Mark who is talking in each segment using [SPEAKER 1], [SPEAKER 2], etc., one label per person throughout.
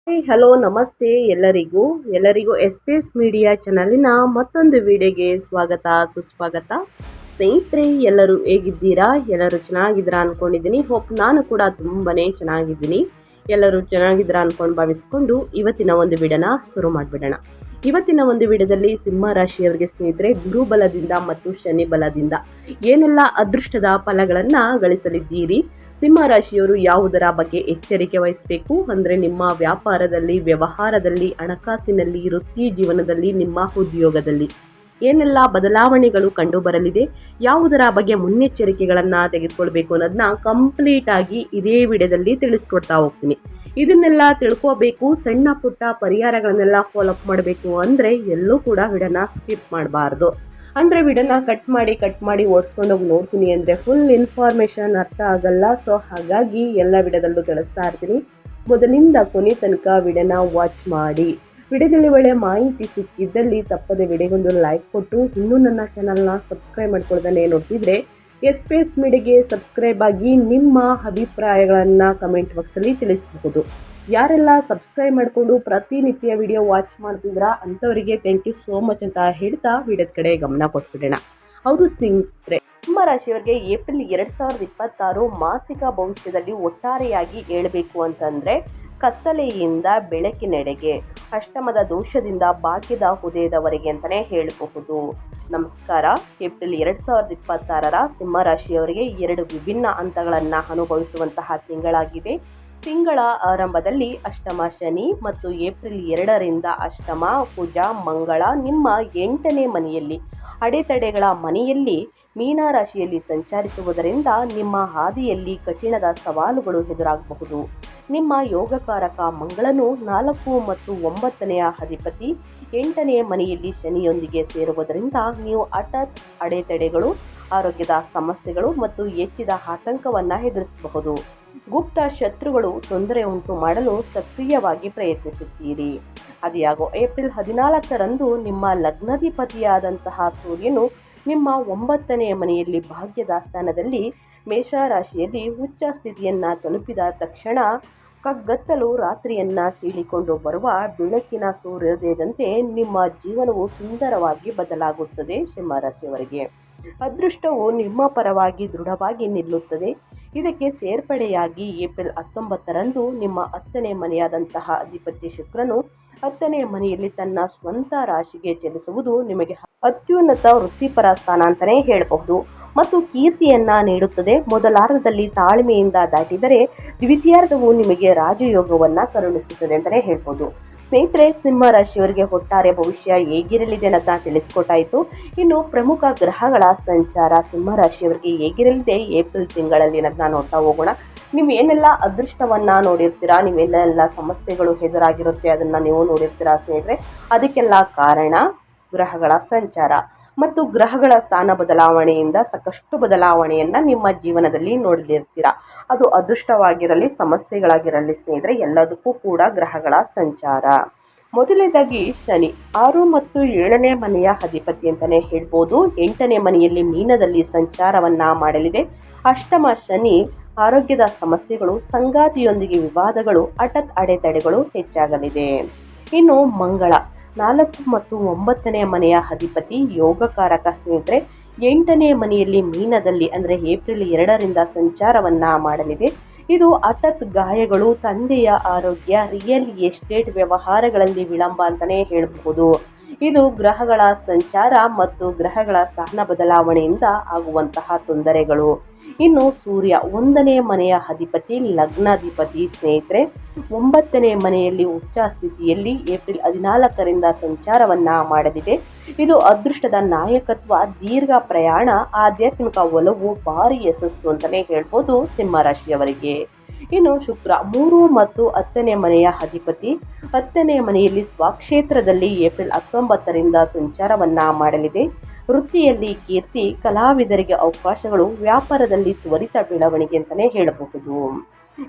[SPEAKER 1] Hello ನಮಸ್ತೆ ಎಲ್ಲರಿಗೂ S P S media ಚಾನಲಿನ ಮತ್ತೊಂದು ವಿಡಿಯೋಗೆ ಸ್ವಾಗತ ಸುಸ್ವಾಗತ. ಸ್ನೇಹಿತರೆ, ಎಲ್ಲರೂ ಹೇಗಿದ್ದೀರಾ? ಎಲ್ಲರೂ ಚೆನ್ನಾಗಿದ್ದೀರಾ ಅನ್ಕೊಂಡಿದ್ದೀನಿ. ಹೋಪ್ ನಾನು ಕೂಡ ತುಂಬಾನೇ ಚೆನ್ನಾಗಿದ್ದೀನಿ. ಎಲ್ಲರೂ ಚೆನ್ನಾಗಿದ್ದೀರಾ ಅನ್ಕೊಂಡು ಭಾವಿಸ್ಕೊಂಡು ಇವತ್ತಿನ ಒಂದು ವಿಡಿಯೋನ ಶುರು ಮಾಡಿಬಿಡೋಣ. ಇವತ್ತಿನ ಒಂದು ವಿಡಿಯೋದಲ್ಲಿ ಸಿಂಹ ರಾಶಿಯವರಿಗೆ ಸ್ನೇಹಿತರೆ, ಗುರುಬಲದಿಂದ ಮತ್ತು ಶನಿ ಬಲದಿಂದ ಏನೆಲ್ಲ ಅದೃಷ್ಟದ ಫಲಗಳನ್ನು ಗಳಿಸಲಿದ್ದೀರಿ, ಸಿಂಹ ರಾಶಿಯವರು ಯಾವುದರ ಬಗ್ಗೆ ಎಚ್ಚರಿಕೆ ವಹಿಸಬೇಕು ಅಂದರೆ ನಿಮ್ಮ ವ್ಯಾಪಾರದಲ್ಲಿ, ವ್ಯವಹಾರದಲ್ಲಿ, ಹಣಕಾಸಿನಲ್ಲಿ, ವೃತ್ತಿ ಜೀವನದಲ್ಲಿ, ನಿಮ್ಮ ಉದ್ಯೋಗದಲ್ಲಿ ಏನೆಲ್ಲ ಬದಲಾವಣೆಗಳು ಕಂಡು ಬರಲಿದೆ, ಯಾವುದರ ಬಗ್ಗೆ ಮುನ್ನೆಚ್ಚರಿಕೆಗಳನ್ನು ತೆಗೆದುಕೊಳ್ಬೇಕು ಅನ್ನೋದನ್ನ ಕಂಪ್ಲೀಟ್ ಆಗಿ ಇದೇ ವಿಡಿಯೋದಲ್ಲಿ ತಿಳಿಸ್ಕೊಡ್ತಾ ಹೋಗ್ತೀನಿ. ಇದನ್ನೆಲ್ಲ ತಿಳ್ಕೋಬೇಕು, ಸಣ್ಣ ಪುಟ್ಟ ಪರಿಹಾರಗಳನ್ನೆಲ್ಲ ಫಾಲೋಅಪ್ ಮಾಡಬೇಕು ಅಂದರೆ ಎಲ್ಲೂ ಕೂಡ ವಿಡಿಯೋನ ಸ್ಕಿಪ್ ಮಾಡಬಾರ್ದು. ಅಂದರೆ ವಿಡಿಯೋನ ಕಟ್ ಮಾಡಿ ಓಡಿಸ್ಕೊಂಡೋಗಿ ನೋಡ್ತೀನಿ ಅಂದರೆ ಫುಲ್ ಇನ್ಫಾರ್ಮೇಷನ್ ಅರ್ಥ ಆಗಲ್ಲ. ಸೊ ಹಾಗಾಗಿ ಎಲ್ಲ ವಿಡಿಯೋದಲ್ಲೂ ತಿಳಿಸ್ತಾ ಇರ್ತೀನಿ. ಮೊದಲಿಂದ ಕೊನೆ ತನಕ ವಿಡಿಯೋನ ವಾಚ್ ಮಾಡಿ. ವಿಡಿಯೋದಲ್ಲಿ ಒಳ್ಳೆಯ ಮಾಹಿತಿ ಸಿಕ್ಕಿದ್ದಲ್ಲಿ ತಪ್ಪದೆ ವಿಡಿಯೋಗೊಂದು ಲೈಕ್ ಕೊಟ್ಟು, ಇನ್ನೂ ನನ್ನ ಚಾನಲ್ನ ಸಬ್ಸ್ಕ್ರೈಬ್ ಮಾಡ್ಕೊಳ್ದೇ ನೋಡ್ತಿದ್ರೆ ಎಸ್ ಪಿ ಎಸ್ ಮೀಡಿಯಾಗೆ ಸಬ್ಸ್ಕ್ರೈಬ್ ಆಗಿ ನಿಮ್ಮ ಅಭಿಪ್ರಾಯಗಳನ್ನು ಕಮೆಂಟ್ ಬಾಕ್ಸಲ್ಲಿ ತಿಳಿಸಬಹುದು. ಯಾರೆಲ್ಲ ಸಬ್ಸ್ಕ್ರೈಬ್ ಮಾಡಿಕೊಂಡು ಪ್ರತಿನಿತ್ಯ ವಿಡಿಯೋ ವಾಚ್ ಮಾಡ್ತಿದ್ರಾ ಅಂಥವರಿಗೆ ಥ್ಯಾಂಕ್ ಯು ಸೋ ಮಚ್ ಅಂತ ಹೇಳ್ತಾ ವಿಡಿಯೋದ ಕಡೆ ಗಮನ ಕೊಟ್ಬಿಡೋಣ. ಹೌದು ಸ್ನೇಹಿತರೆ, ಸಿಂಹ ರಾಶಿಯವರಿಗೆ ಏಪ್ರಿಲ್ 2026 ಮಾಸಿಕ ಭವಿಷ್ಯದಲ್ಲಿ ಒಟ್ಟಾರೆಯಾಗಿ ಹೇಳಬೇಕು ಅಂತಂದರೆ, ಕತ್ತಲೆಯಿಂದ ಬೆಳಕಿನೆಡೆಗೆ, ಅಷ್ಟಮದ ದೋಷದಿಂದ ಭಾಗ್ಯದ ಉದಯದವರೆಗೆ ಅಂತಲೇ ಹೇಳಬಹುದು. ನಮಸ್ಕಾರ. ಏಪ್ರಿಲ್ 2026 ಸಿಂಹ ರಾಶಿಯವರಿಗೆ 2 ವಿಭಿನ್ನ ಹಂತಗಳನ್ನು ಅನುಭವಿಸುವಂತಹ ತಿಂಗಳಾಗಿದೆ. ತಿಂಗಳ ಆರಂಭದಲ್ಲಿ ಅಷ್ಟಮ ಶನಿ ಮತ್ತು ಏಪ್ರಿಲ್ 2ರಿಂದ ಅಷ್ಟಮ ಕುಜ ಮಂಗಳ ನಿಮ್ಮ 8ನೇ ಮನೆಯಲ್ಲಿ ಅಡೆತಡೆಗಳ ಮನೆಯಲ್ಲಿ ಮೀನರಾಶಿಯಲ್ಲಿ ಸಂಚರಿಸುವುದರಿಂದ ನಿಮ್ಮ ಹಾದಿಯಲ್ಲಿ ಕಠಿಣದ ಸವಾಲುಗಳು ಎದುರಾಗಬಹುದು. ನಿಮ್ಮ ಯೋಗಕಾರಕ ಮಂಗಳನು 4 ಮತ್ತು 9ನೆಯ ಅಧಿಪತಿ 8ನೇ ಮನೆಯಲ್ಲಿ ಶನಿಯೊಂದಿಗೆ ಸೇರುವುದರಿಂದ ನೀವು ಹಠಾತ್ ಅಡೆತಡೆಗಳು, ಆರೋಗ್ಯದ ಸಮಸ್ಯೆಗಳು ಮತ್ತು ಹೆಚ್ಚಿದ ಆತಂಕವನ್ನು ಎದುರಿಸಬಹುದು. ಗುಪ್ತ ಶತ್ರುಗಳು ತೊಂದರೆ ಉಂಟು ಮಾಡಲು ಸಕ್ರಿಯವಾಗಿ ಪ್ರಯತ್ನಿಸುತ್ತೀರಿ. ಅದ್ಯಾಗೋ ಏಪ್ರಿಲ್ 14ರಂದು ನಿಮ್ಮ ಲಗ್ನಾಧಿಪತಿಯಾದಂತಹ ಸೂರ್ಯನು ನಿಮ್ಮ 9ನೇ ಮನೆಯಲ್ಲಿ ಭಾಗ್ಯದ ಸ್ಥಾನದಲ್ಲಿ ಮೇಷರಾಶಿಯಲ್ಲಿ ಉಚ್ಚ ಸ್ಥಿತಿಯನ್ನು ತಲುಪಿದ ತಕ್ಷಣ ಕಗ್ಗತ್ತಲು ರಾತ್ರಿಯನ್ನು ಸೀಳಿಕೊಂಡು ಬರುವ ಬೆಳಕಿನ ಸೂರ್ಯೋದಯದಂತೆ ನಿಮ್ಮ ಜೀವನವು ಸುಂದರವಾಗಿ ಬದಲಾಗುತ್ತದೆ. ಸಿಂಹರಾಶಿಯವರಿಗೆ ಅದೃಷ್ಟವು ನಿಮ್ಮ ಪರವಾಗಿ ದೃಢವಾಗಿ ನಿಲ್ಲುತ್ತದೆ. ಇದಕ್ಕೆ ಸೇರ್ಪಡೆಯಾಗಿ ಏಪ್ರಿಲ್ 19ರಂದು ನಿಮ್ಮ 10ನೇ ಮನೆಯಾದಂತಹ ಅಧಿಪತಿ ಶುಕ್ರನು 10ನೇ ಮನೆಯಲ್ಲಿ ತನ್ನ ಸ್ವಂತ ರಾಶಿಗೆ ಚಲಿಸುವುದು ನಿಮಗೆ ಅತ್ಯುನ್ನತ ವೃತ್ತಿಪರ ಸ್ಥಾನ ಅಂತಲೇ ಹೇಳಬಹುದು ಮತ್ತು ಕೀರ್ತಿಯನ್ನ ನೀಡುತ್ತದೆ. ಮೊದಲಾರ್ಧದಲ್ಲಿ ತಾಳ್ಮೆಯಿಂದ ದಾಟಿದರೆ ದ್ವಿತೀಯಾರ್ಧವು ನಿಮಗೆ ರಾಜಯೋಗವನ್ನು ಕರುಣಿಸುತ್ತದೆ ಅಂತಲೇ ಹೇಳ್ಬೋದು. ಸ್ನೇಹಿತರೆ, ಸಿಂಹ ರಾಶಿಯವರಿಗೆ ಒಟ್ಟಾರೆ ಭವಿಷ್ಯ ಹೇಗಿರಲಿದೆ ಅನ್ನೋದನ್ನ ತಿಳಿಸ್ಕೊಟ್ಟಾಯಿತು. ಇನ್ನು ಪ್ರಮುಖ ಗ್ರಹಗಳ ಸಂಚಾರ ಸಿಂಹ ರಾಶಿಯವರಿಗೆ ಹೇಗಿರಲಿದೆ ಏಪ್ರಿಲ್ ತಿಂಗಳಲ್ಲಿ ಅನ್ನೋದನ್ನ ನೋಡ್ತಾ ಹೋಗೋಣ. ನೀವು ಏನೆಲ್ಲ ಅದೃಷ್ಟವನ್ನು ನೋಡಿರ್ತೀರಾ, ನೀವೆಲ್ಲ ಸಮಸ್ಯೆಗಳು ಎದುರಾಗಿರುತ್ತೆ ಅದನ್ನು ನೀವು ನೋಡಿರ್ತೀರಾ ಸ್ನೇಹಿತರೆ. ಅದಕ್ಕೆಲ್ಲ ಕಾರಣ ಗ್ರಹಗಳ ಸಂಚಾರ ಮತ್ತು ಗ್ರಹಗಳ ಸ್ಥಾನ ಬದಲಾವಣೆಯಿಂದ ಸಾಕಷ್ಟು ಬದಲಾವಣೆಯನ್ನು ನಿಮ್ಮ ಜೀವನದಲ್ಲಿ ನೋಡಲಿರ್ತೀರ. ಅದು ಅದೃಷ್ಟವಾಗಿರಲಿ, ಸಮಸ್ಯೆಗಳಾಗಿರಲಿ ಸ್ನೇಹಿತರೆ, ಎಲ್ಲದಕ್ಕೂ ಕೂಡ ಗ್ರಹಗಳ ಸಂಚಾರ. ಮೊದಲನೇದಾಗಿ ಶನಿ 6 ಮತ್ತು 7ನೇ ಮನೆಯ ಅಧಿಪತಿ ಅಂತಲೇ ಹೇಳ್ಬೋದು. 8ನೇ ಮನೆಯಲ್ಲಿ ಮೀನದಲ್ಲಿ ಸಂಚಾರವನ್ನು ಮಾಡಲಿದೆ. ಅಷ್ಟಮ ಶನಿ ಆರೋಗ್ಯದ ಸಮಸ್ಯೆಗಳು, ಸಂಗಾತಿಯೊಂದಿಗೆ ವಿವಾದಗಳು, ಹಠಾತ್ ಅಡೆತಡೆಗಳು ಹೆಚ್ಚಾಗಲಿದೆ. ಇನ್ನು ಮಂಗಳ 4 ಮತ್ತು 9ನೇ ಮನೆಯ ಅಧಿಪತಿ ಯೋಗಕಾರಕ ಸ್ನೇಹಿತರೆ, 8ನೇ ಮನೆಯಲ್ಲಿ ಮೀನದಲ್ಲಿ ಅಂದರೆ ಏಪ್ರಿಲ್ 2ರಿಂದ ಸಂಚಾರವನ್ನು ಮಾಡಲಿದೆ. ಇದು ಹಠಾತ್ ಗಾಯಗಳು, ತಂದೆಯ ಆರೋಗ್ಯ, ರಿಯಲ್ ಎಸ್ಟೇಟ್ ವ್ಯವಹಾರಗಳಲ್ಲಿ ವಿಳಂಬ ಅಂತಲೇ ಹೇಳಬಹುದು. ಇದು ಗ್ರಹಗಳ ಸಂಚಾರ ಮತ್ತು ಗ್ರಹಗಳ ಸ್ಥಾನ ಬದಲಾವಣೆಯಿಂದ ಆಗುವಂತಹ ತೊಂದರೆಗಳು. ಇನ್ನು ಸೂರ್ಯ 1ನೇ ಮನೆಯ ಅಧಿಪತಿ ಲಗ್ನಾಧಿಪತಿ ಸ್ನೇಹಿತರೆ, 9ನೇ ಮನೆಯಲ್ಲಿ ಉಚ್ಚ ಸ್ಥಿತಿಯಲ್ಲಿ ಏಪ್ರಿಲ್ 14ರಿಂದ ಸಂಚಾರವನ್ನು ಮಾಡಲಿದೆ. ಇದು ಅದೃಷ್ಟದ ನಾಯಕತ್ವ, ದೀರ್ಘ ಪ್ರಯಾಣ, ಆಧ್ಯಾತ್ಮಿಕ ಒಲವು, ಭಾರಿ ಯಶಸ್ಸು ಅಂತಲೇ ಹೇಳ್ಬೋದು ಸಿಂಹರಾಶಿಯವರಿಗೆ. ಇನ್ನು ಶುಕ್ರ 3 ಮತ್ತು 10ನೇ ಮನೆಯ ಅಧಿಪತಿ 10ನೇ ಮನೆಯಲ್ಲಿ ಸ್ವಕ್ಷೇತ್ರದಲ್ಲಿ ಏಪ್ರಿಲ್ 19ರಿಂದ ಸಂಚಾರವನ್ನು ಮಾಡಲಿದೆ. ವೃತ್ತಿಯಲ್ಲಿ ಕೀರ್ತಿ, ಕಲಾವಿದರಿಗೆ ಅವಕಾಶಗಳು, ವ್ಯಾಪಾರದಲ್ಲಿ ತ್ವರಿತ ಬೆಳವಣಿಗೆ ಅಂತಲೇ ಹೇಳಬಹುದು.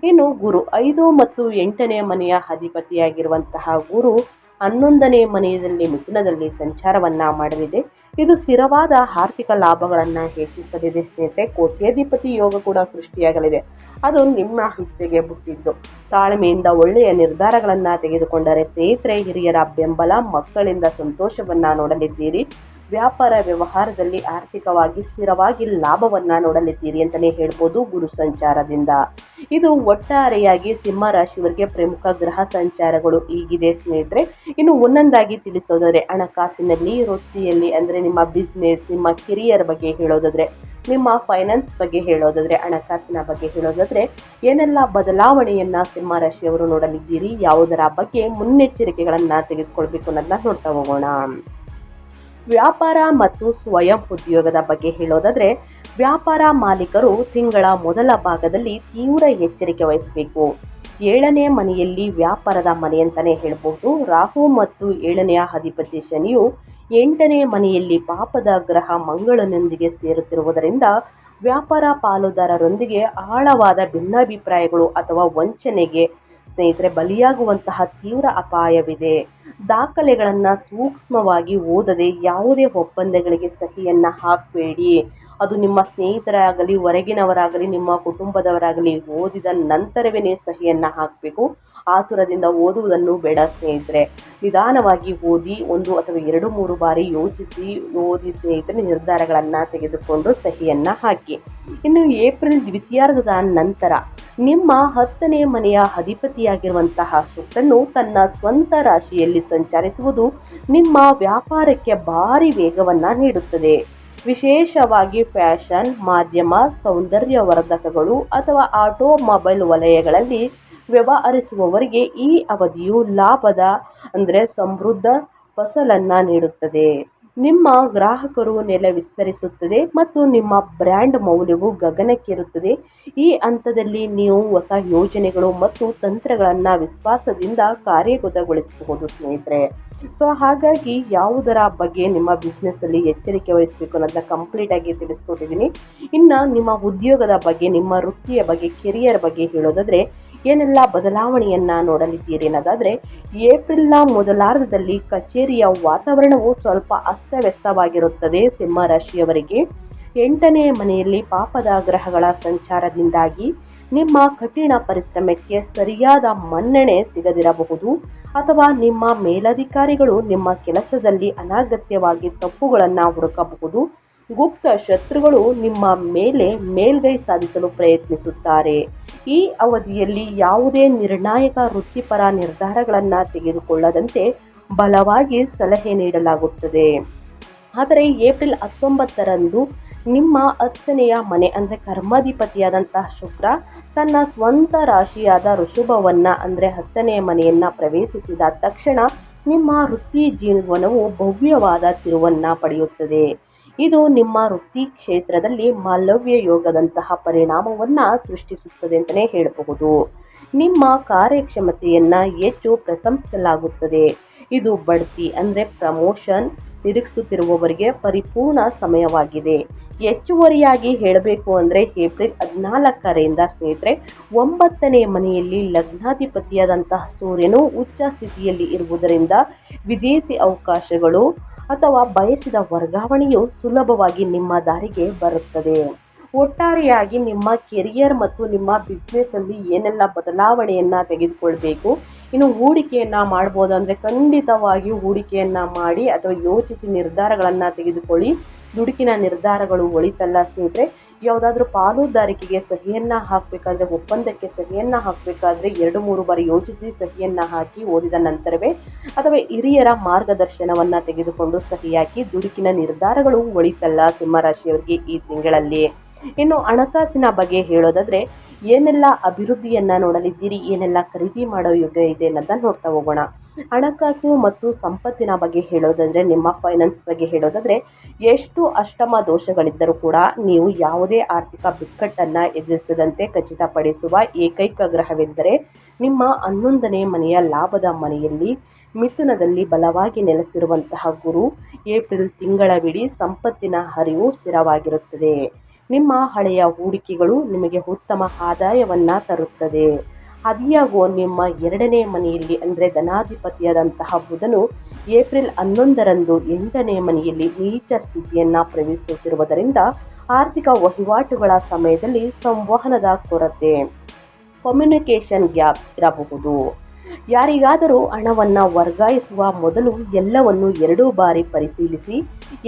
[SPEAKER 1] ಇನ್ನು ಗುರು 5 ಮತ್ತು 8ನೇ ಮನೆಯ ಅಧಿಪತಿಯಾಗಿರುವಂತಹ ಗುರು 11ನೇ ಮನೆಯಲ್ಲಿ ಮಿಥುನದಲ್ಲಿ ಸಂಚಾರವನ್ನು ಮಾಡಲಿದೆ. ಇದು ಸ್ಥಿರವಾದ ಆರ್ಥಿಕ ಲಾಭಗಳನ್ನು ಹೆಚ್ಚಿಸಲಿದೆ ಸ್ನೇಹಿತರೆ. ಕೋಟ್ಯಾಧಿಪತಿ ಯೋಗ ಕೂಡ ಸೃಷ್ಟಿಯಾಗಲಿದೆ. ಅದು ನಿಮ್ಮ ಇಚ್ಛೆಗೆ ಬಿಟ್ಟಿದ್ದು. ತಾಳ್ಮೆಯಿಂದ ಒಳ್ಳೆಯ ನಿರ್ಧಾರಗಳನ್ನು ತೆಗೆದುಕೊಂಡರೆ ಸ್ನೇಹಿತರೆ, ಹಿರಿಯರ ಬೆಂಬಲ, ಮಕ್ಕಳಿಂದ ಸಂತೋಷವನ್ನು ನೋಡಲಿದ್ದೀರಿ. ವ್ಯಾಪಾರ ವ್ಯವಹಾರದಲ್ಲಿ ಆರ್ಥಿಕವಾಗಿ ಸ್ಥಿರವಾಗಿ ಲಾಭವನ್ನು ನೋಡಲಿದ್ದೀರಿ ಅಂತಲೇ ಹೇಳ್ಬೋದು ಗುರು ಸಂಚಾರದಿಂದ. ಇದು ಒಟ್ಟಾರೆಯಾಗಿ ಸಿಂಹ ರಾಶಿಯವರಿಗೆ ಪ್ರಮುಖ ಗ್ರಹ ಸಂಚಾರಗಳು ಹೀಗಿದೆ ಸ್ನೇಹಿತರೆ. ಇನ್ನು ಒಂದೊಂದಾಗಿ ತಿಳಿಸೋದಾದ್ರೆ, ಹಣಕಾಸಿನಲ್ಲಿ, ವೃತ್ತಿಯಲ್ಲಿ ಅಂದರೆ ನಿಮ್ಮ ಬಿಸ್ನೆಸ್, ನಿಮ್ಮ ಕೆರಿಯರ್ ಬಗ್ಗೆ ಹೇಳೋದಾದ್ರೆ, ನಿಮ್ಮ ಫೈನಾನ್ಸ್ ಬಗ್ಗೆ ಹೇಳೋದಾದ್ರೆ, ಹಣಕಾಸಿನ ಬಗ್ಗೆ ಹೇಳೋದಾದ್ರೆ ಏನೆಲ್ಲ ಬದಲಾವಣೆಯನ್ನ ಸಿಂಹ ರಾಶಿಯವರು ನೋಡಲಿದ್ದೀರಿ, ಯಾವುದರ ಬಗ್ಗೆ ಮುನ್ನೆಚ್ಚರಿಕೆಗಳನ್ನು ತೆಗೆದುಕೊಳ್ಬೇಕು ಅನ್ನೋದನ್ನ ನೋಡ್ತಾ ಹೋಗೋಣ. ವ್ಯಾಪಾರ ಮತ್ತು ಸ್ವಯಂ ಉದ್ಯೋಗದ ಬಗ್ಗೆ ಹೇಳೋದಾದ್ರೆ, ವ್ಯಾಪಾರ ಮಾಲೀಕರು ತಿಂಗಳ ಮೊದಲ ಭಾಗದಲ್ಲಿ ತೀವ್ರ ಎಚ್ಚರಿಕೆ ವಹಿಸಬೇಕು. 7ನೇ ಮನೆಯಲ್ಲಿ ವ್ಯಾಪಾರದ ಮನೆ ಅಂತಲೇ ಹೇಳ್ಬೋದು. ರಾಹು ಮತ್ತು 7ನೆಯ ಅಧಿಪತಿ ಶನಿಯು 8ನೇ ಮನೆಯಲ್ಲಿ ಪಾಪದ ಗ್ರಹ ಮಂಗಳನೊಂದಿಗೆ ಸೇರುತ್ತಿರುವುದರಿಂದ ವ್ಯಾಪಾರ ಪಾಲುದಾರರೊಂದಿಗೆ ಆಳವಾದ ಭಿನ್ನಾಭಿಪ್ರಾಯಗಳು ಅಥವಾ ವಂಚನೆಗೆ ಸ್ನೇಹಿತರೆ ಬಲಿಯಾಗುವಂತಹ ತೀವ್ರ ಅಪಾಯವಿದೆ. ದಾಖಲೆಗಳನ್ನು ಸೂಕ್ಷ್ಮವಾಗಿ ಓದದೆ ಯಾವುದೇ ಒಪ್ಪಂದಗಳಿಗೆ ಸಹಿಯನ್ನು ಹಾಕಬೇಡಿ. ಅದು ನಿಮ್ಮ ಸ್ನೇಹಿತರಾಗಲಿ, ಹೊರಗಿನವರಾಗಲಿ, ನಿಮ್ಮ ಕುಟುಂಬದವರಾಗಲಿ ಓದಿದ ನಂತರವೇ ನೀವು ಸಹಿಯನ್ನು ಹಾಕಬೇಕು. ಆತುರದಿಂದ ಓದುವುದನ್ನು ಬೇಡ ಸ್ನೇಹಿತರೆ. ನಿಧಾನವಾಗಿ ಓದಿ 1 ಅಥವಾ 2-3 ಬಾರಿ ಯೋಚಿಸಿ ಓದಿ ಸ್ನೇಹಿತರೆ ನಿರ್ಧಾರಗಳನ್ನು ತೆಗೆದುಕೊಂಡು ಸಹಿಯನ್ನು ಹಾಕಿ. ಇನ್ನು ಏಪ್ರಿಲ್ ದ್ವಿತೀಯಾರ್ಧದ ನಂತರ ನಿಮ್ಮ 10ನೇ ಮನೆಯ ಅಧಿಪತಿಯಾಗಿರುವಂತಹ ಶುಕ್ರನು ತನ್ನ ಸ್ವಂತ ರಾಶಿಯಲ್ಲಿ ಸಂಚರಿಸುವುದು ನಿಮ್ಮ ವ್ಯಾಪಾರಕ್ಕೆ ಭಾರಿ ವೇಗವನ್ನು ನೀಡುತ್ತದೆ. ವಿಶೇಷವಾಗಿ ಫ್ಯಾಷನ್, ಮಾಧ್ಯಮ, ಸೌಂದರ್ಯವರ್ಧಕಗಳು ಅಥವಾ ಆಟೋಮೊಬೈಲ್ ವಲಯಗಳಲ್ಲಿ ವ್ಯವಹರಿಸುವವರಿಗೆ ಈ ಅವಧಿಯು ಲಾಭದ ಸಮೃದ್ಧ ಫಸಲನ್ನು ನೀಡುತ್ತದೆ. ನಿಮ್ಮ ಗ್ರಾಹಕರು ನೆಲೆ ವಿಸ್ತರಿಸುತ್ತದೆ ಮತ್ತು ನಿಮ್ಮ ಬ್ರ್ಯಾಂಡ್ ಮೌಲ್ಯವು ಗಗನಕ್ಕೇರುತ್ತದೆ. ಈ ಹಂತದಲ್ಲಿ ನೀವು ಹೊಸ ಯೋಜನೆಗಳು ಮತ್ತು ತಂತ್ರಗಳನ್ನು ವಿಶ್ವಾಸದಿಂದ ಕಾರ್ಯಗತಗೊಳಿಸಬಹುದು ಸ್ನೇಹಿತರೆ. ಸೊ ಹಾಗಾಗಿ ಯಾವುದರ ಬಗ್ಗೆ ನಿಮ್ಮ ಬಿಸ್ನೆಸ್ಸಲ್ಲಿ ಎಚ್ಚರಿಕೆ ವಹಿಸಬೇಕು ಅನ್ನೋದನ್ನ ಕಂಪ್ಲೀಟಾಗಿ ತಿಳಿಸ್ಕೊಟ್ಟಿದ್ದೀನಿ. ಇನ್ನು ನಿಮ್ಮ ಉದ್ಯೋಗದ ಬಗ್ಗೆ, ನಿಮ್ಮ ವೃತ್ತಿಯ ಬಗ್ಗೆ, ಕೆರಿಯರ್ ಬಗ್ಗೆ ಹೇಳೋದಾದರೆ ಏನೆಲ್ಲ ಬದಲಾವಣೆಯನ್ನು ನೋಡಲಿದ್ದೀರಿ ಅನ್ನೋದಾದರೆ, ಏಪ್ರಿಲ್ನ ಮೊದಲಾರ್ಧದಲ್ಲಿ ಕಚೇರಿಯ ವಾತಾವರಣವು ಸ್ವಲ್ಪ ಅಸ್ತವ್ಯಸ್ತವಾಗಿರುತ್ತದೆ ಸಿಂಹ ರಾಶಿಯವರಿಗೆ. 8ನೇ ಮನೆಯಲ್ಲಿ ಪಾಪದ ಗ್ರಹಗಳ ಸಂಚಾರದಿಂದಾಗಿ ನಿಮ್ಮ ಕಠಿಣ ಪರಿಶ್ರಮಕ್ಕೆ ಸರಿಯಾದ ಮನ್ನಣೆ ಸಿಗದಿರಬಹುದು ಅಥವಾ ನಿಮ್ಮ ಮೇಲಧಿಕಾರಿಗಳು ನಿಮ್ಮ ಕೆಲಸದಲ್ಲಿ ಅನಗತ್ಯವಾಗಿ ತಪ್ಪುಗಳನ್ನು ಹುಡುಕಬಹುದು. ಗುಪ್ತ ಶತ್ರುಗಳು ನಿಮ್ಮ ಮೇಲೆ ಮೇಲ್ಗೈ ಸಾಧಿಸಲು ಪ್ರಯತ್ನಿಸುತ್ತಾರೆ. ಈ ಅವಧಿಯಲ್ಲಿ ಯಾವುದೇ ನಿರ್ಣಾಯಕ ವೃತ್ತಿಪರ ನಿರ್ಧಾರಗಳನ್ನು ತೆಗೆದುಕೊಳ್ಳದಂತೆ ಬಲವಾಗಿ ಸಲಹೆ ನೀಡಲಾಗುತ್ತದೆ. ಆದರೆ ಏಪ್ರಿಲ್ 19ರಂದು ನಿಮ್ಮ 10ನೆಯ ಮನೆ ಅಂದರೆ ಕರ್ಮಾಧಿಪತಿಯಾದಂತಹ ಶುಕ್ರ ತನ್ನ ಸ್ವಂತ ರಾಶಿಯಾದ ಋಷಭವನ್ನು 10ನೇ ಮನೆಯನ್ನು ಪ್ರವೇಶಿಸಿದ ತಕ್ಷಣ ನಿಮ್ಮ ವೃತ್ತಿ ಜೀವನವು ಭವ್ಯವಾದ ತಿರುವನ್ನು ಪಡೆಯುತ್ತದೆ. ಇದು ನಿಮ್ಮ ವೃತ್ತಿ ಕ್ಷೇತ್ರದಲ್ಲಿ ಮಾಲವ್ಯ ಯೋಗದಂತಹ ಪರಿಣಾಮವನ್ನು ಸೃಷ್ಟಿಸುತ್ತದೆ ಅಂತಲೇ ಹೇಳಬಹುದು. ನಿಮ್ಮ ಕಾರ್ಯಕ್ಷಮತೆಯನ್ನು ಹೆಚ್ಚು ಪ್ರಶಂಸಿಸಲಾಗುತ್ತದೆ. ಇದು ಬಡ್ತಿ ಪ್ರಮೋಷನ್ ನಿರೀಕ್ಷಿಸುತ್ತಿರುವವರಿಗೆ ಪರಿಪೂರ್ಣ ಸಮಯವಾಗಿದೆ. ಹೆಚ್ಚುವರಿಯಾಗಿ ಹೇಳಬೇಕು ಅಂದರೆ ಏಪ್ರಿಲ್ 14ರಿಂದ ಸ್ನೇಹಿತರೆ 9ನೇ ಮನೆಯಲ್ಲಿ ಲಗ್ನಾಧಿಪತಿಯಾದಂತಹ ಸೂರ್ಯನು ಉಚ್ಚ ಸ್ಥಿತಿಯಲ್ಲಿ ಇರುವುದರಿಂದ ವಿದೇಶಿ ಅವಕಾಶಗಳು ಅಥವಾ ಬಯಸಿದ ವರ್ಗಾವಣೆಯು ಸುಲಭವಾಗಿ ನಿಮ್ಮ ದಾರಿಗೆ ಬರುತ್ತದೆ. ಒಟ್ಟಾರೆಯಾಗಿ ನಿಮ್ಮ ಕೆರಿಯರ್ ಮತ್ತು ನಿಮ್ಮ ಬಿಸ್ನೆಸ್ಸಲ್ಲಿ ಏನೆಲ್ಲ ಬದಲಾವಣೆಯನ್ನು ತೆಗೆದುಕೊಳ್ಬೇಕು, ಇನ್ನು ಹೂಡಿಕೆಯನ್ನು ಮಾಡ್ಬೋದು ಅಂದರೆ ಖಂಡಿತವಾಗಿ ಹೂಡಿಕೆಯನ್ನು ಮಾಡಿ ಅಥವಾ ಯೋಚಿಸಿ ನಿರ್ಧಾರಗಳನ್ನು ತೆಗೆದುಕೊಳ್ಳಿ. ದುಡುಕಿನ ನಿರ್ಧಾರಗಳು ಒಳಿತಲ್ಲ ಸ್ನೇಹಿತರೆ. ಯಾವುದಾದ್ರೂ ಪಾಲುದಾರಿಕೆಗೆ ಸಹಿಯನ್ನು ಹಾಕಬೇಕಾದ್ರೆ, ಒಪ್ಪಂದಕ್ಕೆ ಸಹಿಯನ್ನು ಹಾಕಬೇಕಾದ್ರೆ 2-3 ಬಾರಿ ಯೋಚಿಸಿ ಸಹಿಯನ್ನು ಹಾಕಿ ಓದಿದ ನಂತರವೇ ಅಥವಾ ಹಿರಿಯರ ಮಾರ್ಗದರ್ಶನವನ್ನು ತೆಗೆದುಕೊಂಡು ಸಹಿ ಹಾಕಿ. ದುಡುಕಿನ ನಿರ್ಧಾರಗಳು ಒಳಿತಲ್ಲ ಸಿಂಹರಾಶಿಯವರಿಗೆ ಈ ತಿಂಗಳಲ್ಲಿ. ಇನ್ನು ಹಣಕಾಸಿನ ಬಗ್ಗೆ ಹೇಳೋದಾದರೆ ಏನೆಲ್ಲ ಅಭಿವೃದ್ಧಿಯನ್ನು ನೋಡಲಿದ್ದೀರಿ, ಏನೆಲ್ಲ ಖರೀದಿ ಮಾಡೋ ಯುಗ ಇದೆ ಅನ್ನೋದನ್ನು ನೋಡ್ತಾ ಹೋಗೋಣ. ಹಣಕಾಸು ಮತ್ತು ಸಂಪತ್ತಿನ ಬಗ್ಗೆ ಹೇಳೋದಾದರೆ, ನಿಮ್ಮ ಫೈನಾನ್ಸ್ ಬಗ್ಗೆ ಹೇಳೋದಾದರೆ, ಎಷ್ಟು ಅಷ್ಟಮ ದೋಷಗಳಿದ್ದರೂ ಕೂಡ ನೀವು ಯಾವುದೇ ಆರ್ಥಿಕ ಬಿಕ್ಕಟ್ಟನ್ನು ಎದುರಿಸದಂತೆ ಖಚಿತಪಡಿಸುವ ಏಕೈಕ ಗ್ರಹವೆಂದರೆ ನಿಮ್ಮ 11ನೇ ಮನೆಯ ಲಾಭದ ಮನೆಯಲ್ಲಿ ಮಿಥುನದಲ್ಲಿ ಬಲವಾಗಿ ನೆಲೆಸಿರುವಂತಹ ಗುರು. ಏಪ್ರಿಲ್ ತಿಂಗಳವಿಡೀ ಸಂಪತ್ತಿನ ಹರಿವು ಸ್ಥಿರವಾಗಿರುತ್ತದೆ. ನಿಮ್ಮ ಹಳೆಯ ಹೂಡಿಕೆಗಳು ನಿಮಗೆ ಉತ್ತಮ ಆದಾಯವನ್ನು ತರುತ್ತದೆ. ಆದಾಗ್ಯೂ ನಿಮ್ಮ 2ನೇ ಮನೆಯಲ್ಲಿ ಧನಾಧಿಪತಿಯಾದಂತಹ ಬುಧನು ಏಪ್ರಿಲ್ 11ರಂದು 8ನೇ ಮನೆಯಲ್ಲಿ ನೀಚ ಸ್ಥಿತಿಯನ್ನು ಪ್ರವೇಶಿಸುತ್ತಿರುವುದರಿಂದ ಆರ್ಥಿಕ ವಹಿವಾಟುಗಳ ಸಮಯದಲ್ಲಿ ಸಂವಹನದ ಕೊರತೆ, ಕಮ್ಯುನಿಕೇಷನ್ ಗ್ಯಾಪ್ಸ್ ಇರಬಹುದು. ಯಾರಿಗಾದರೂ ಹಣವನ್ನು ವರ್ಗಾಯಿಸುವ ಮೊದಲು ಎಲ್ಲವನ್ನು 2 ಬಾರಿ ಪರಿಶೀಲಿಸಿ.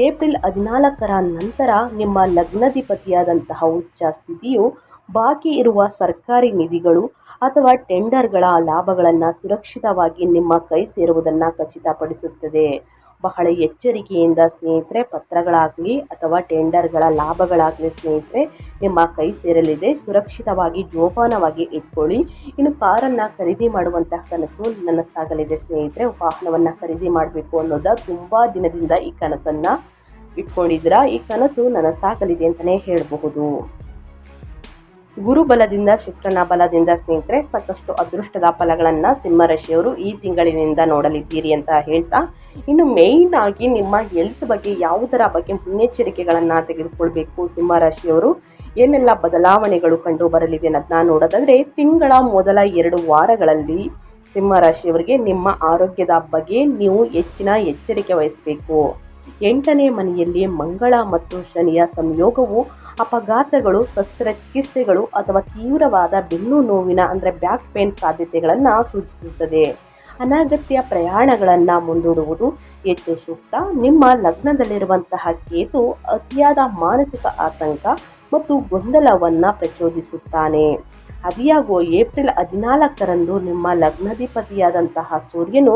[SPEAKER 1] ಏಪ್ರಿಲ್ 14ರ ನಂತರ ನಿಮ್ಮ ಲಗ್ನಾಧಿಪತಿಯಾದಂತಹ ಉಚ್ಚ ಸ್ಥಿತಿಯು ಬಾಕಿ ಇರುವ ಸರ್ಕಾರಿ ನಿಧಿಗಳು ಅಥವಾ ಟೆಂಡರ್ಗಳ ಲಾಭಗಳನ್ನು ಸುರಕ್ಷಿತವಾಗಿ ನಿಮ್ಮ ಕೈ ಸೇರುವುದನ್ನು ಖಚಿತಪಡಿಸುತ್ತದೆ. ಬಹಳ ಎಚ್ಚರಿಕೆಯಿಂದ ಸ್ನೇಹಿತರೆ, ಪತ್ರಗಳಾಗಲಿ ಅಥವಾ ಟೆಂಡರ್ಗಳ ಲಾಭಗಳಾಗಲಿ ಸ್ನೇಹಿತರೆ ನಿಮ್ಮ ಕೈ ಸೇರಲಿದೆ. ಸುರಕ್ಷಿತವಾಗಿ ಜೋಪಾನವಾಗಿ ಇಟ್ಕೊಳ್ಳಿ. ಇನ್ನು ಕಾರನ್ನು ಖರೀದಿ ಮಾಡುವಂತಹ ಕನಸು ನನಸಾಗಲಿದೆ ಸ್ನೇಹಿತರೆ. ವಾಹನವನ್ನು ಖರೀದಿ ಮಾಡಬೇಕು ಅನ್ನೋದ ತುಂಬ ದಿನದಿಂದ ಈ ಕನಸನ್ನು ಇಟ್ಕೊಂಡಿದ್ದೀರಾ. ಈ ಕನಸು ನನಸಾಗಲಿದೆ ಅಂತಲೇ ಹೇಳಬಹುದು. ಗುರು ಬಲದಿಂದ, ಶುಕ್ರನ ಬಲದಿಂದ ಸ್ನೇಹಿತರೆ ಸಾಕಷ್ಟು ಅದೃಷ್ಟದ ಫಲಗಳನ್ನು ಸಿಂಹರಾಶಿಯವರು ಈ ತಿಂಗಳಿನಿಂದ ನೋಡಲಿದ್ದೀರಿ ಅಂತ ಹೇಳ್ತಾ, ಇನ್ನು ಮೇಯ್ನ್ ಆಗಿ ನಿಮ್ಮ ಹೆಲ್ತ್ ಬಗ್ಗೆ ಯಾವುದರ ಬಗ್ಗೆ ಮುನ್ನೆಚ್ಚರಿಕೆಗಳನ್ನು ತೆಗೆದುಕೊಳ್ಬೇಕು ಸಿಂಹರಾಶಿಯವರು, ಏನೆಲ್ಲ ಬದಲಾವಣೆಗಳು ಕಂಡು ಬರಲಿದೆ ಅನ್ನೋದನ್ನ ನೋಡೋದಾದರೆ, ತಿಂಗಳ ಮೊದಲ 2 ವಾರಗಳಲ್ಲಿ ಸಿಂಹರಾಶಿಯವರಿಗೆ ನಿಮ್ಮ ಆರೋಗ್ಯದ ಬಗ್ಗೆ ನೀವು ಹೆಚ್ಚಿನ ಎಚ್ಚರಿಕೆ ವಹಿಸಬೇಕು. 8ನೇ ಮನೆಯಲ್ಲಿ ಮಂಗಳ ಮತ್ತು ಶನಿಯ ಸಂಯೋಗವು ಅಪಘಾತಗಳು, ಶಸ್ತ್ರಚಿಕಿತ್ಸೆಗಳು ಅಥವಾ ತೀವ್ರವಾದ ಬೆನ್ನು ನೋವಿನ ಅಂದರೆ ಬ್ಯಾಕ್ ಪೇನ್ ಸಾಧ್ಯತೆಗಳನ್ನು ಸೂಚಿಸುತ್ತದೆ. ಅನಗತ್ಯ ಪ್ರಯಾಣಗಳನ್ನು ಮುಂದೂಡುವುದು ಹೆಚ್ಚು ಸೂಕ್ತ. ನಿಮ್ಮ ಲಗ್ನದಲ್ಲಿರುವಂತಹ ಕೇತು ಅತಿಯಾದ ಮಾನಸಿಕ ಆತಂಕ ಮತ್ತು ಗೊಂದಲವನ್ನು ಪ್ರಚೋದಿಸುತ್ತಾನೆ. ಆದಾಗ್ಯೂ ಏಪ್ರಿಲ್ 14ರಂದು ನಿಮ್ಮ ಲಗ್ನಾಧಿಪತಿಯಾದಂತಹ ಸೂರ್ಯನು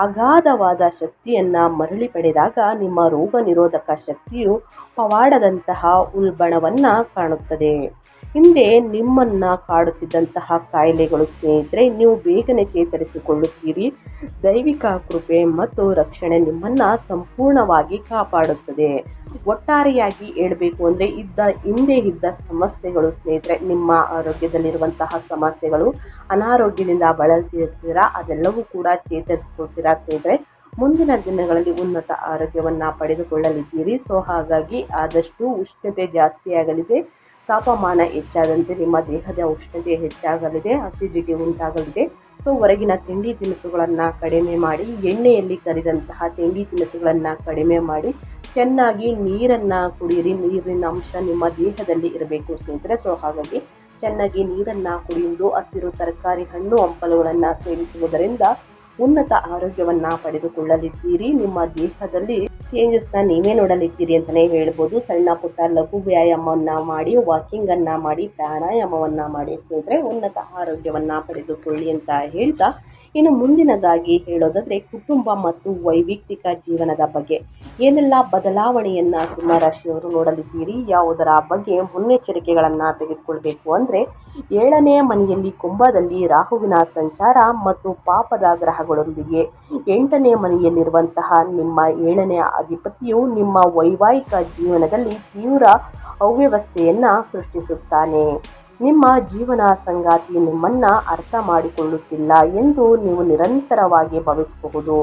[SPEAKER 1] ಅಗಾಧವಾದ ಶಕ್ತಿಯನ್ನು ಮರಳಿ ಪಡೆದಾಗ ನಿಮ್ಮ ರೋಗ ನಿರೋಧಕ ಶಕ್ತಿಯು ಪವಾಡದಂತಹ ಉಲ್ಬಣವನ್ನು ಕಾಣುತ್ತದೆ. ಹಿಂದೆ ನಿಮ್ಮನ್ನು ಕಾಡುತ್ತಿದ್ದಂತಹ ಕಾಯಿಲೆಗಳು ಸ್ನೇಹಿತರೆ ನೀವು ಬೇಗನೆ ಚೇತರಿಸಿಕೊಳ್ಳುತ್ತೀರಿ. ದೈವಿಕ ಕೃಪೆ ಮತ್ತು ರಕ್ಷಣೆ ನಿಮ್ಮನ್ನು ಸಂಪೂರ್ಣವಾಗಿ ಕಾಪಾಡುತ್ತದೆ. ಒಟ್ಟಾರೆಯಾಗಿ ಹೇಳಬೇಕು ಅಂದರೆ ಹಿಂದೆ ಇದ್ದ ಸಮಸ್ಯೆಗಳು ಸ್ನೇಹಿತರೆ, ನಿಮ್ಮ ಆರೋಗ್ಯದಲ್ಲಿರುವಂತಹ ಸಮಸ್ಯೆಗಳು, ಅನಾರೋಗ್ಯದಿಂದ ಬಳಲ್ತಿರ್ತೀರಾ, ಅದೆಲ್ಲವೂ ಕೂಡ ಚೇತರಿಸಿಕೊಳ್ತೀರಾ ಸ್ನೇಹಿತರೆ. ಮುಂದಿನ ದಿನಗಳಲ್ಲಿ ಉನ್ನತ ಆರೋಗ್ಯವನ್ನು ಪಡೆದುಕೊಳ್ಳಲಿದ್ದೀರಿ. ಸೊ ಹಾಗಾಗಿ ಆದಷ್ಟು ಉಷ್ಣತೆ ಜಾಸ್ತಿ ಆಗಲಿದೆ. ತಾಪಮಾನ ಹೆಚ್ಚಾದಂತೆ ನಿಮ್ಮ ದೇಹದ ಉಷ್ಣತೆ ಹೆಚ್ಚಾಗಲಿದೆ, ಅಸಿಡಿಟಿ ಉಂಟಾಗಲಿದೆ. ಸೊ ಹೊರಗಿನ ತಿಂಡಿ ತಿನಿಸುಗಳನ್ನು ಕಡಿಮೆ ಮಾಡಿ, ಎಣ್ಣೆಯಲ್ಲಿ ಕರಿದಂತಹ ತಿಂಡಿ ತಿನಿಸುಗಳನ್ನು ಕಡಿಮೆ ಮಾಡಿ, ಚೆನ್ನಾಗಿ ನೀರನ್ನು ಕುಡಿಯಿರಿ. ನೀರಿನ ಅಂಶ ನಿಮ್ಮ ದೇಹದಲ್ಲಿ ಇರಬೇಕು ಸ್ನೇಹಿತರೆ. ಸೊ ಹಾಗಾಗಿ ಚೆನ್ನಾಗಿ ನೀರನ್ನು ಕುಡಿಯುವುದು, ಹಸಿರು ತರಕಾರಿ, ಹಣ್ಣು ಹಂಪಲುಗಳನ್ನು ಸೇವಿಸುವುದರಿಂದ ಉನ್ನತ ಆರೋಗ್ಯವನ್ನು ಪಡೆದುಕೊಳ್ಳಲಿದ್ದೀರಿ. ನಿಮ್ಮ ದೇಹದಲ್ಲಿ ಚೇಂಜಸ್ನ ನೀವೇ ನೋಡಲಿದ್ದೀರಿ ಅಂತಲೇ ಹೇಳ್ಬೋದು. ಸಣ್ಣ ಪುಟ್ಟ ಲಘು ವ್ಯಾಯಾಮವನ್ನು ಮಾಡಿ, ವಾಕಿಂಗನ್ನು ಮಾಡಿ, ಪ್ರಾಣಾಯಾಮವನ್ನು ಮಾಡಿ ಸ್ನೇಹಿತರೆ ಉನ್ನತ ಆರೋಗ್ಯವನ್ನು ಪಡೆದುಕೊಳ್ಳಿ ಅಂತ ಹೇಳ್ತಾ, ಇನ್ನು ಮುಂದಿನದಾಗಿ ಹೇಳೋದಾದರೆ ಕುಟುಂಬ ಮತ್ತು ವೈಯಕ್ತಿಕ ಜೀವನದ ಬಗ್ಗೆ ಏನೆಲ್ಲ ಬದಲಾವಣೆಯನ್ನು ಸಿಂಹರಾಶಿಯವರು ನೋಡಲಿದ್ದೀರಿ, ಯಾವುದರ ಬಗ್ಗೆ ಮುನ್ನೆಚ್ಚರಿಕೆಗಳನ್ನು ತೆಗೆದುಕೊಳ್ಬೇಕು ಅಂದರೆ, 7ನೇ ಮನೆಯಲ್ಲಿ ಕುಂಭದಲ್ಲಿ ರಾಹುವಿನ ಸಂಚಾರ ಮತ್ತು ಪಾಪದ ಗ್ರಹಗಳೊಂದಿಗೆ 8ನೇ ಮನೆಯಲ್ಲಿರುವಂತಹ ನಿಮ್ಮ 7ನೇ ಅಧಿಪತಿಯು ನಿಮ್ಮ ವೈವಾಹಿಕ ಜೀವನದಲ್ಲಿ ತೀವ್ರ ಅವ್ಯವಸ್ಥೆಯನ್ನು ಸೃಷ್ಟಿಸುತ್ತಾನೆ. ನಿಮ್ಮ ಜೀವನ ಸಂಗಾತಿ ನಿಮ್ಮನ್ನು ಅರ್ಥ ಮಾಡಿಕೊಳ್ಳುತ್ತಿಲ್ಲ ಎಂದು ನೀವು ನಿರಂತರವಾಗಿ ಭಾವಿಸಬಹುದು.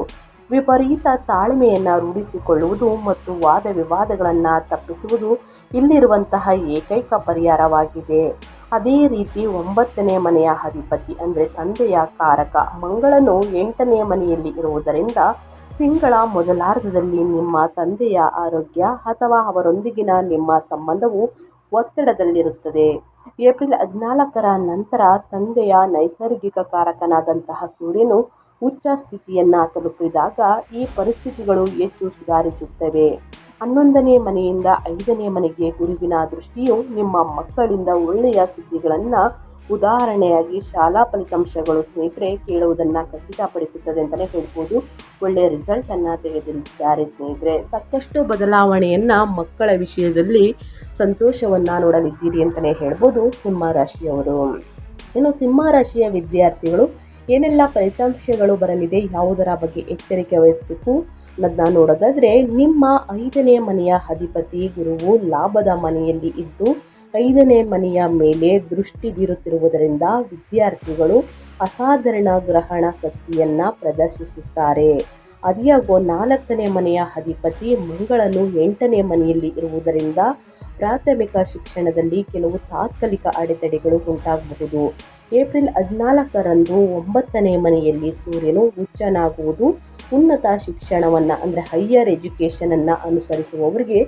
[SPEAKER 1] ವಿಪರೀತ ತಾಳ್ಮೆಯನ್ನು ರೂಢಿಸಿಕೊಳ್ಳುವುದು ಮತ್ತು ವಾದ ವಿವಾದಗಳನ್ನು ತಪ್ಪಿಸುವುದು ಇಲ್ಲಿರುವಂತಹ ಏಕೈಕ ಪರಿಹಾರವಾಗಿದೆ. ಅದೇ ರೀತಿ 9ನೇ ಮನೆಯ ಅಧಿಪತಿ ಅಂದರೆ ತಂದೆಯ ಕಾರಕ ಮಂಗಳನು 8ನೇ ಮನೆಯಲ್ಲಿ ಇರುವುದರಿಂದ ತಿಂಗಳ ಮೊದಲಾರ್ಧದಲ್ಲಿ ನಿಮ್ಮ ತಂದೆಯ ಆರೋಗ್ಯ ಅಥವಾ ಅವರೊಂದಿಗಿನ ನಿಮ್ಮ ಸಂಬಂಧವು ಒತ್ತಡದಲ್ಲಿರುತ್ತದೆ. ಏಪ್ರಿಲ್ 14ರ ನಂತರ ತಂದೆಯ ನೈಸರ್ಗಿಕ ಕಾರಕನಾದಂತಹ ಸೂರ್ಯನು ಉಚ್ಚ ಸ್ಥಿತಿಯನ್ನು ತಲುಪಿದಾಗ ಈ ಪರಿಸ್ಥಿತಿಗಳು ಹೆಚ್ಚು ಸುಧಾರಿಸುತ್ತವೆ. 11ನೇ ಮನೆಯಿಂದ 5ನೇ ಮನೆಗೆ ಗುರುವಿನ ದೃಷ್ಟಿಯು ನಿಮ್ಮ ಮಕ್ಕಳಿಂದ ಒಳ್ಳೆಯ ಸುದ್ದಿಗಳನ್ನು, ಉದಾಹರಣೆಯಾಗಿ ಶಾಲಾ ಫಲಿತಾಂಶಗಳು ಸ್ನೇಹಿತರೆ ಕೇಳುವುದನ್ನು ಖಚಿತಪಡಿಸುತ್ತದೆ ಅಂತಲೇ ಹೇಳ್ಬೋದು. ಒಳ್ಳೆಯ ರಿಸಲ್ಟನ್ನು ತೆಗೆದಿದ್ದಾರೆ ಸ್ನೇಹಿತರೆ. ಸಾಕಷ್ಟು ಬದಲಾವಣೆಯನ್ನು ಮಕ್ಕಳ ವಿಷಯದಲ್ಲಿ ಸಂತೋಷವನ್ನು ನೋಡಲಿದ್ದೀರಿ ಅಂತಲೇ ಹೇಳ್ಬೋದು ಸಿಂಹರಾಶಿಯವರು. ಇನ್ನು ಸಿಂಹರಾಶಿಯ ವಿದ್ಯಾರ್ಥಿಗಳು ಏನೆಲ್ಲ ಫಲಿತಾಂಶಗಳು ಬರಲಿದೆ, ಯಾವುದರ ಬಗ್ಗೆ ಎಚ್ಚರಿಕೆ ವಹಿಸಬೇಕು ಅನ್ನೋದನ್ನ ನೋಡೋದಾದರೆ, ನಿಮ್ಮ 5ನೇ ಮನೆಯ ಅಧಿಪತಿ ಗುರುವು ಲಾಭದ ಮನೆಯಲ್ಲಿ ಇದ್ದು 5ನೇ ಮನೆಯ ಮೇಲೆ ದೃಷ್ಟಿ ಬೀರುತ್ತಿರುವುದರಿಂದ ವಿದ್ಯಾರ್ಥಿಗಳು ಅಸಾಧಾರಣ ಗ್ರಹಣ ಶಕ್ತಿಯನ್ನು ಪ್ರದರ್ಶಿಸುತ್ತಾರೆ. ಆದಾಗ್ಯೂ 4ನೇ ಮನೆಯ ಅಧಿಪತಿ ಮಂಗಳನು 8ನೇ ಮನೆಯಲ್ಲಿ ಇರುವುದರಿಂದ ಪ್ರಾಥಮಿಕ ಶಿಕ್ಷಣದಲ್ಲಿ ಕೆಲವು ತಾತ್ಕಾಲಿಕ ಅಡೆತಡೆಗಳು ಉಂಟಾಗಬಹುದು. ಏಪ್ರಿಲ್ 14ರಂದು 9ನೇ ಮನೆಯಲ್ಲಿ ಸೂರ್ಯನು ಉಚ್ಚನಾಗುವುದು ಉನ್ನತ ಶಿಕ್ಷಣವನ್ನು ಅಂದರೆ ಹೈಯರ್ ಎಜುಕೇಷನನ್ನು ಅನುಸರಿಸುವವರಿಗೆ,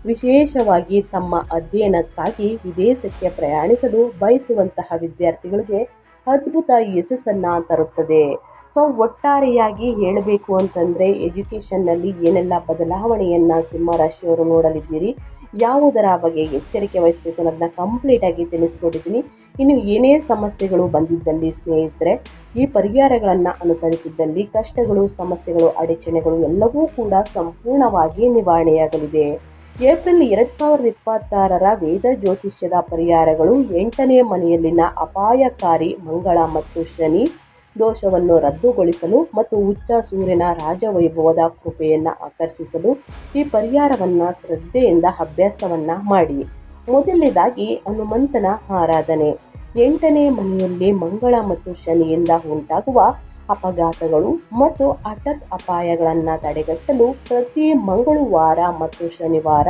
[SPEAKER 1] ವಿಶೇಷವಾಗಿ ತಮ್ಮ ಅಧ್ಯಯನಕ್ಕಾಗಿ ವಿದೇಶಕ್ಕೆ ಪ್ರಯಾಣಿಸಲು ಬಯಸುವಂತಹ ವಿದ್ಯಾರ್ಥಿಗಳಿಗೆ ಅದ್ಭುತ ಯಶಸ್ಸನ್ನು ತರುತ್ತದೆ. ಸೊ ಒಟ್ಟಾರೆಯಾಗಿ ಹೇಳಬೇಕು ಅಂತಂದರೆ ಎಜುಕೇಷನ್ನಲ್ಲಿ ಏನೆಲ್ಲ ಬದಲಾವಣೆಯನ್ನು ಸಿಂಹರಾಶಿಯವರು ನೋಡಲಿದ್ದೀರಿ, ಯಾವುದರ ಬಗ್ಗೆ ಎಚ್ಚರಿಕೆ ವಹಿಸಬೇಕು ಅನ್ನೋದನ್ನ ಕಂಪ್ಲೀಟಾಗಿ ತಿಳಿಸ್ಕೊಟ್ಟಿದ್ದೀನಿ. ಇನ್ನು ಏನೇ ಸಮಸ್ಯೆಗಳು ಬಂದಿದ್ದಲ್ಲಿ ಸ್ನೇಹಿತರೆ, ಈ ಪರಿಹಾರಗಳನ್ನು ಅನುಸರಿಸಿದ್ದಲ್ಲಿ ಕಷ್ಟಗಳು, ಸಮಸ್ಯೆಗಳು, ಅಡಚಣೆಗಳು ಎಲ್ಲವೂ ಕೂಡ ಸಂಪೂರ್ಣವಾಗಿ ನಿವಾರಣೆಯಾಗಲಿದೆ. ಏಪ್ರಿಲ್ 2026ರ ವೇದ ಜ್ಯೋತಿಷ್ಯದ ಪರಿಹಾರಗಳು 8ನೇ ಮನೆಯಲ್ಲಿನ ಅಪಾಯಕಾರಿ ಮಂಗಳ ಮತ್ತು ಶನಿ ದೋಷವನ್ನು ರದ್ದುಗೊಳಿಸಲು ಮತ್ತು ಉಚ್ಚ ಸೂರ್ಯನ ರಾಜವೈಭವದ ಕೃಪೆಯನ್ನು ಆಕರ್ಷಿಸಲು ಈ ಪರಿಹಾರವನ್ನು ಶ್ರದ್ಧೆಯಿಂದ ಅಭ್ಯಾಸವನ್ನು ಮಾಡಿ. ಮೊದಲನೇದಾಗಿ ಹನುಮಂತನ ಆರಾಧನೆ. 8ನೇ ಮನೆಯಲ್ಲಿ ಮಂಗಳ ಮತ್ತು ಶನಿಯಿಂದ ಉಂಟಾಗುವ ಅಪಘಾತಗಳು ಮತ್ತು ಹಠಾತ್ ಅಪಾಯಗಳನ್ನು ತಡೆಗಟ್ಟಲು ಪ್ರತಿ ಮಂಗಳವಾರ ಮತ್ತು ಶನಿವಾರ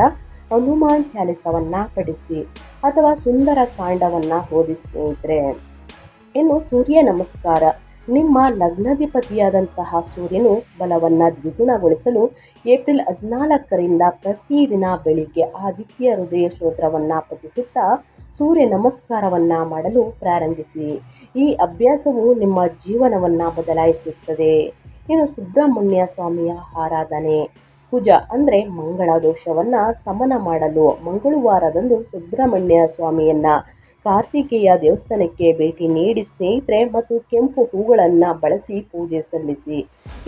[SPEAKER 1] ಹನುಮಾನ್ ಚಾಲಿಸವನ್ನು ಪಠಿಸಿ ಅಥವಾ ಸುಂದರ ಕಾಂಡವನ್ನು ಓದಿ ಸ್ನೇಹಿತರೆ. ಇನ್ನು ಸೂರ್ಯ ನಮಸ್ಕಾರ. ನಿಮ್ಮ ಲಗ್ನಾಧಿಪತಿಯಾದಂತಹ ಸೂರ್ಯನು ಬಲವನ್ನು ದ್ವಿಗುಣಗೊಳಿಸಲು ಏಪ್ರಿಲ್ 14ರಿಂದ ಪ್ರತಿದಿನ ಬೆಳಿಗ್ಗೆ ಆದಿತ್ಯ ಹೃದಯ ಸ್ತೋತ್ರವನ್ನು ಪಠಿಸುತ್ತಾ ಸೂರ್ಯ ನಮಸ್ಕಾರವನ್ನು ಮಾಡಲು ಪ್ರಾರಂಭಿಸಿ. ಈ ಅಭ್ಯಾಸವು ನಿಮ್ಮ ಜೀವನವನ್ನು ಬದಲಾಯಿಸುತ್ತದೆ. ಇನ್ನು ಸುಬ್ರಹ್ಮಣ್ಯ ಸ್ವಾಮಿಯ ಆರಾಧನೆ. ಕುಜ ಅಂದರೆ ಮಂಗಳ ದೋಷವನ್ನು ಶಮನ ಮಾಡಲು ಮಂಗಳವಾರದಂದು ಸುಬ್ರಹ್ಮಣ್ಯ ಸ್ವಾಮಿಯನ್ನು ಕಾರ್ತಿಕೇಯ ದೇವಸ್ಥಾನಕ್ಕೆ ಭೇಟಿ ನೀಡಿ ಸ್ನೇಹಿತರೆ ಮತ್ತು ಕೆಂಪು ಹೂಗಳನ್ನು ಬಳಸಿ ಪೂಜೆ ಸಲ್ಲಿಸಿ.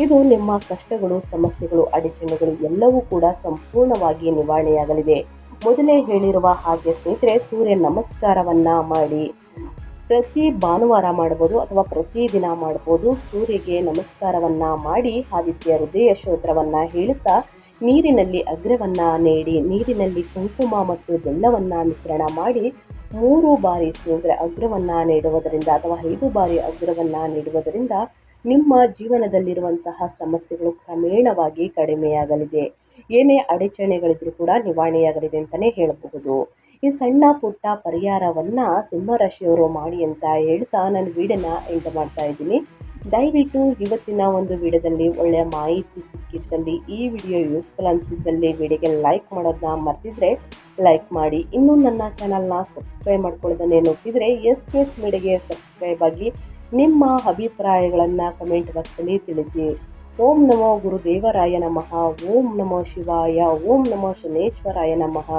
[SPEAKER 1] ಇದು ನಿಮ್ಮ ಕಷ್ಟಗಳು, ಸಮಸ್ಯೆಗಳು, ಅಡಚಣೆಗಳು ಎಲ್ಲವೂ ಕೂಡ ಸಂಪೂರ್ಣವಾಗಿ ನಿವಾರಣೆಯಾಗಲಿದೆ. ಮೊದಲೇ ಹೇಳಿರುವ ಹಾಗೆ ಸ್ನೇಹಿತರೆ, ಸೂರ್ಯ ನಮಸ್ಕಾರವನ್ನು ಮಾಡಿ. ಪ್ರತಿ ಭಾನುವಾರ ಮಾಡ್ಬೋದು ಅಥವಾ ಪ್ರತಿದಿನ ಮಾಡ್ಬೋದು. ಸೂರ್ಯಗೆ ನಮಸ್ಕಾರವನ್ನು ಮಾಡಿ ಆದಿತ್ಯ ಹೃದಯ ಸ್ತೋತ್ರವನ್ನು ಹೇಳುತ್ತಾ ನೀರಿನಲ್ಲಿ ಅಗ್ರವನ್ನು ನೀಡಿ, ನೀರಿನಲ್ಲಿ ಕುಂಕುಮ ಮತ್ತು ಬೆಲ್ಲವನ್ನು ಮಿಶ್ರಣ ಮಾಡಿ 3 ಬಾರಿ ಸ್ನೇಹಿತರೆ ಅಗ್ರವನ್ನು ನೀಡುವುದರಿಂದ ಅಥವಾ 5 ಬಾರಿ ಅಗ್ರವನ್ನು ನೀಡುವುದರಿಂದ ನಿಮ್ಮ ಜೀವನದಲ್ಲಿರುವಂತಹ ಸಮಸ್ಯೆಗಳು ಕ್ರಮೇಣವಾಗಿ ಕಡಿಮೆಯಾಗಲಿದೆ. ಏನೇ ಅಡಚಣೆಗಳಿದ್ರೂ ಕೂಡ ನಿವಾರಣೆಯಾಗಲಿದೆ ಅಂತಲೇ ಹೇಳಬಹುದು. ಈ ಸಣ್ಣ ಪುಟ್ಟ ಪರಿಹಾರವನ್ನು ಸಿಂಹರಾಶಿಯವರು ಮಾಡಿ ಅಂತ ಹೇಳ್ತಾ ನಾನು ವಿಡಿಯೋನ ಎಂಡ್ ಮಾಡ್ತಾ ಇದ್ದೀನಿ. ದಯವಿಟ್ಟು ಇವತ್ತಿನ ಒಂದು ವಿಡಿಯೋದಲ್ಲಿ ಒಳ್ಳೆಯ ಮಾಹಿತಿ ಸಿಕ್ಕಿದ್ದಲ್ಲಿ, ಈ ವಿಡಿಯೋ ಯೂಸ್ಫುಲ್ ಅನಿಸಿದ್ದಲ್ಲಿ ವಿಡಿಯೋಗೆ ಲೈಕ್ ಮಾಡೋದನ್ನ ಮರ್ತಿದ್ರೆ ಲೈಕ್ ಮಾಡಿ. ಇನ್ನೂ ನನ್ನ ಚಾನಲ್ನ ಸಬ್ಸ್ಕ್ರೈಬ್ ಮಾಡ್ಕೊಳ್ಳೋದನ್ನೇ ನೋಡ್ತಿದ್ರೆ SPS ಮೀಡಿಯಾಗೆ ಸಬ್ಸ್ಕ್ರೈಬ್ ಆಗಿ ನಿಮ್ಮ ಅಭಿಪ್ರಾಯಗಳನ್ನು ಕಮೆಂಟ್ ಬಾಕ್ಸಲ್ಲಿ ತಿಳಿಸಿ. ಓಂ ನಮೋ ಗುರುದೇವರಾಯ ನಮಃ, ಓಂ ನಮೋ ಶಿವಾಯ, ಓಂ ನಮೋ ಶನೇಶ್ವರಾಯ ನಮಃ,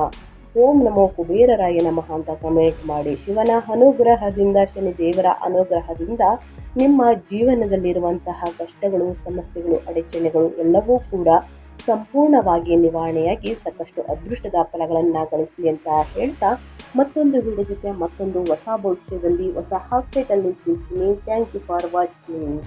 [SPEAKER 1] ಓಂ ನಮೋ ಕುಬೇರರಾಯ ನಮಃ ಅಂತ ಕಮೆಂಟ್ ಮಾಡಿ. ಶಿವನ ಅನುಗ್ರಹದಿಂದ, ಶನಿದೇವರ ಅನುಗ್ರಹದಿಂದ ನಿಮ್ಮ ಜೀವನದಲ್ಲಿರುವಂತಹ ಕಷ್ಟಗಳು, ಸಮಸ್ಯೆಗಳು, ಅಡಚಣೆಗಳು ಎಲ್ಲವೂ ಕೂಡ ಸಂಪೂರ್ಣವಾಗಿ ನಿವಾರಣೆಯಾಗಿ ಸಾಕಷ್ಟು ಅದೃಷ್ಟದ ಫಲಗಳನ್ನು ಗಳಿಸಲಿ ಅಂತ ಹೇಳ್ತಾ ಮತ್ತೊಂದು ವಿಡಿಯೋ ಜೊತೆ ಮತ್ತೊಂದು ಹೊಸ ಭವಿಷ್ಯದಲ್ಲಿ ಹೊಸ ಅಪ್ಡೇಟಲ್ಲಿ ಸಿಗ್ತೀನಿ. Thank you for watching.